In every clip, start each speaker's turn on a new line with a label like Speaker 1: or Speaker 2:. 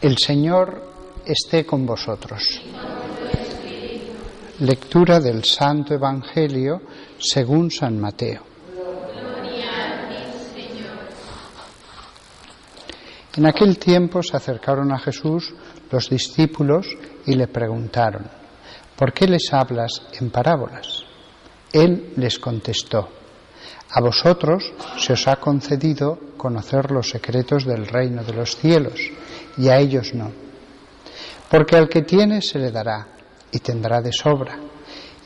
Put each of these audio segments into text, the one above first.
Speaker 1: El Señor esté con vosotros. Lectura del Santo Evangelio según San Mateo. En aquel tiempo se acercaron a Jesús los discípulos y le preguntaron: ¿por qué les hablas en parábolas? Él les contestó: a vosotros se os ha concedido conocer los secretos del reino de los cielos, y a ellos no. Porque al que tiene se le dará, y tendrá de sobra,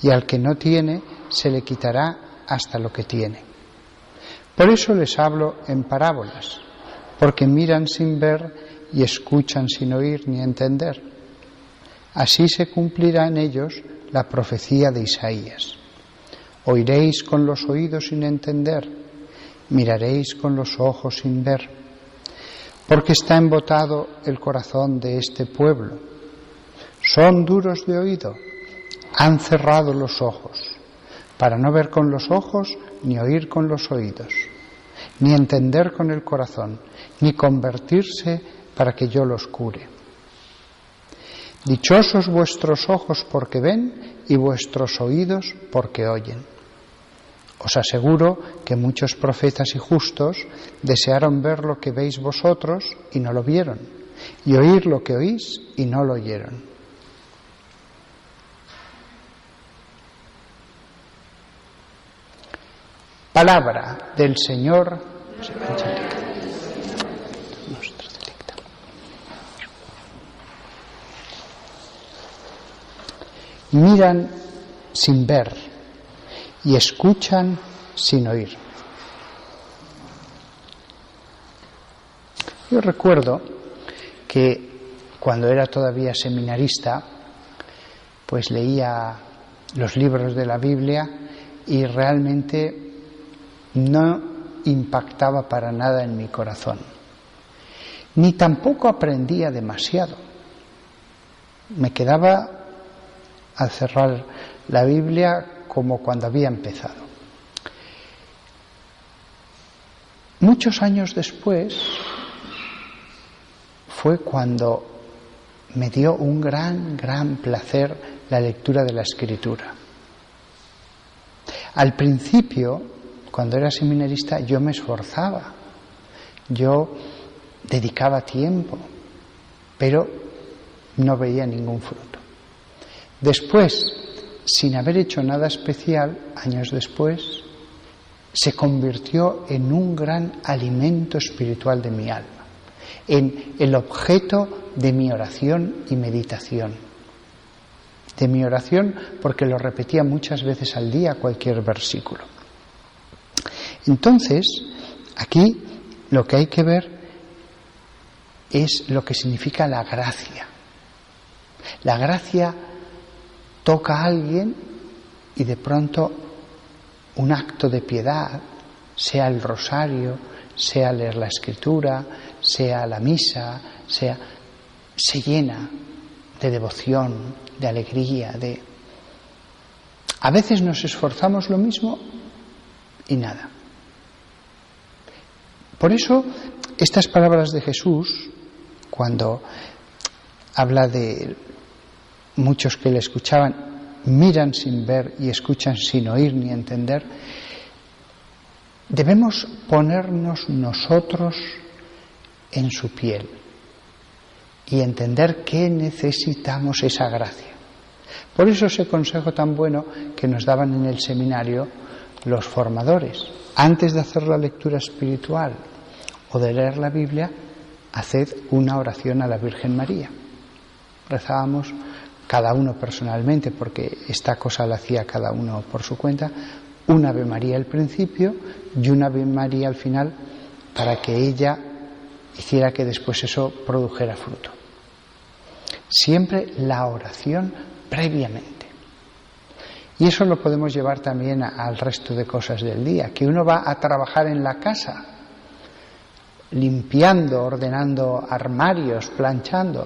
Speaker 1: y al que no tiene se le quitará hasta lo que tiene. Por eso les hablo en parábolas, porque miran sin ver y escuchan sin oír ni entender. Así se cumplirá en ellos la profecía de Isaías. Oiréis con los oídos sin entender, miraréis con los ojos sin ver, porque está embotado el corazón de este pueblo. Son duros de oído, han cerrado los ojos, para no ver con los ojos, ni oír con los oídos, ni entender con el corazón, ni convertirse para que yo los cure. Dichosos vuestros ojos porque ven y vuestros oídos porque oyen. Os aseguro que muchos profetas y justos desearon ver lo que veis vosotros y no lo vieron, y oír lo que oís y no lo oyeron. Palabra del Señor. Miran sin ver y escuchan sin oír. Yo recuerdo que cuando era todavía seminarista, pues leía los libros de la Biblia y realmente no impactaba para nada en mi corazón, ni tampoco aprendía demasiado. Me quedaba al cerrar la Biblia como cuando había empezado. Muchos años después fue cuando me dio un gran placer la lectura de la Escritura. Al principio, cuando era seminarista, yo me esforzaba, yo dedicaba tiempo, pero no veía ningún fruto. Después, sin haber hecho nada especial, años después, se convirtió en un gran alimento espiritual de mi alma, en el objeto de mi oración y meditación. De mi oración, porque lo repetía muchas veces al día cualquier versículo. Entonces, aquí lo que hay que ver es lo que significa la gracia. La gracia toca a alguien y de pronto un acto de piedad, sea el rosario, sea leer la Escritura, sea la misa, se llena de devoción, de alegría, A veces nos esforzamos lo mismo y nada. Por eso, estas palabras de Jesús, cuando habla de muchos que le escuchaban, miran sin ver y escuchan sin oír ni entender, debemos ponernos nosotros en su piel y entender que necesitamos esa gracia. Por eso ese consejo tan bueno que nos daban en el seminario los formadores: antes de hacer la lectura espiritual o de leer la Biblia, haced una oración a la Virgen María. Rezábamos cada uno personalmente, porque esta cosa la hacía cada uno por su cuenta, una Ave María al principio y una Ave María al final, para que ella hiciera que después eso produjera fruto. Siempre la oración previamente. Y eso lo podemos llevar también al resto de cosas del día, que uno va a trabajar en la casa, limpiando, ordenando armarios, planchando,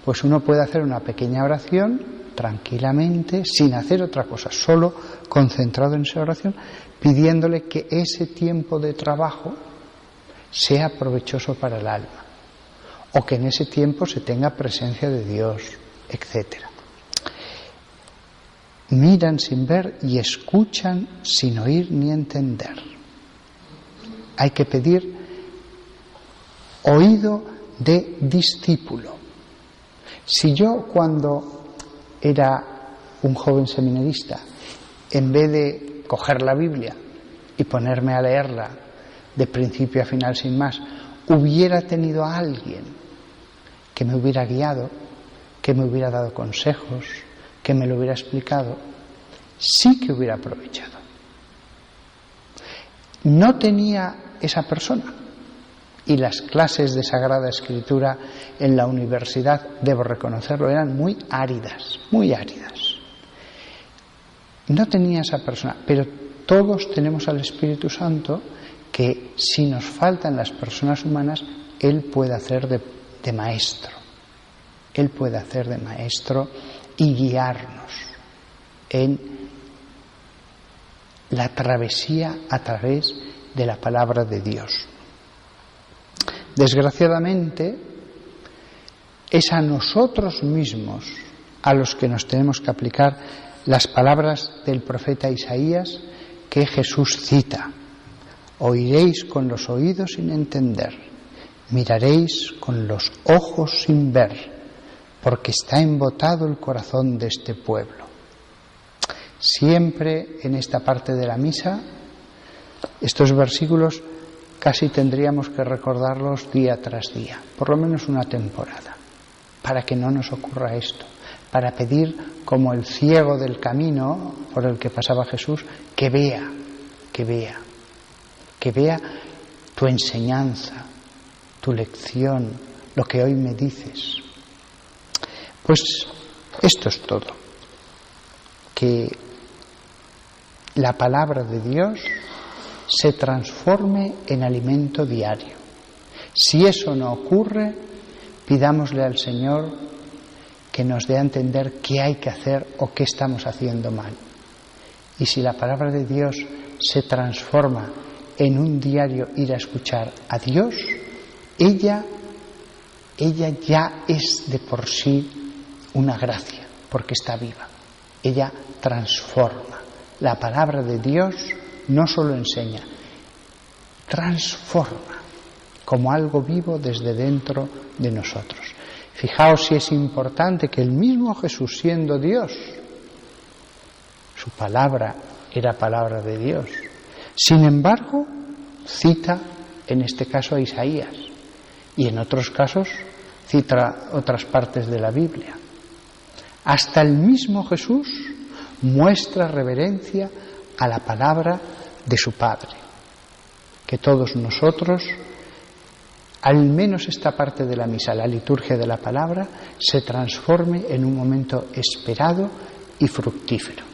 Speaker 1: pues uno puede hacer una pequeña oración tranquilamente, sin hacer otra cosa, solo concentrado en esa oración, pidiéndole que ese tiempo de trabajo sea provechoso para el alma. o que en ese tiempo se tenga presencia de Dios, etc. Miran sin ver y escuchan sin oír ni entender. Hay que pedir oído de discípulo. Si yo, cuando era un joven seminarista, en vez de coger la Biblia y ponerme a leerla de principio a final sin más, hubiera tenido a alguien que me hubiera guiado, que me hubiera dado consejos, que me lo hubiera explicado, sí que hubiera aprovechado. No tenía esa persona, y las clases de Sagrada Escritura en la universidad, debo reconocerlo, eran muy áridas, muy áridas. No tenía esa persona, pero todos tenemos al Espíritu Santo que, si nos faltan las personas humanas, Él puede hacer de maestro. Él puede hacer de maestro y guiarnos en la travesía a través de la palabra de Dios. Desgraciadamente, es a nosotros mismos a los que nos tenemos que aplicar las palabras del profeta Isaías que Jesús cita. Oiréis con los oídos sin entender, miraréis con los ojos sin ver, porque está embotado el corazón de este pueblo. Siempre en esta parte de la misa, estos versículos casi tendríamos que recordarlos día tras día, por lo menos una temporada, para que no nos ocurra esto, para pedir, como el ciego del camino por el que pasaba Jesús, que vea tu enseñanza, tu lección, lo que hoy me dices. Pues esto es todo, que la palabra de Dios se transforme en alimento diario. Si eso no ocurre, pidámosle al Señor que nos dé a entender qué hay que hacer o qué estamos haciendo mal. Y si la palabra de Dios se transforma en un diario ir a escuchar a Dios, ella ya es de por sí una gracia, porque está viva. Ella transforma. La palabra de Dios no solo enseña, transforma como algo vivo desde dentro de nosotros. Fijaos si es importante que el mismo Jesús, siendo Dios, su palabra era palabra de Dios. Sin embargo, cita en este caso a Isaías y en otros casos cita otras partes de la Biblia. Hasta el mismo Jesús muestra reverencia a la palabra de su Padre. Que todos nosotros, al menos esta parte de la misa, la liturgia de la palabra, se transforme en un momento esperado y fructífero.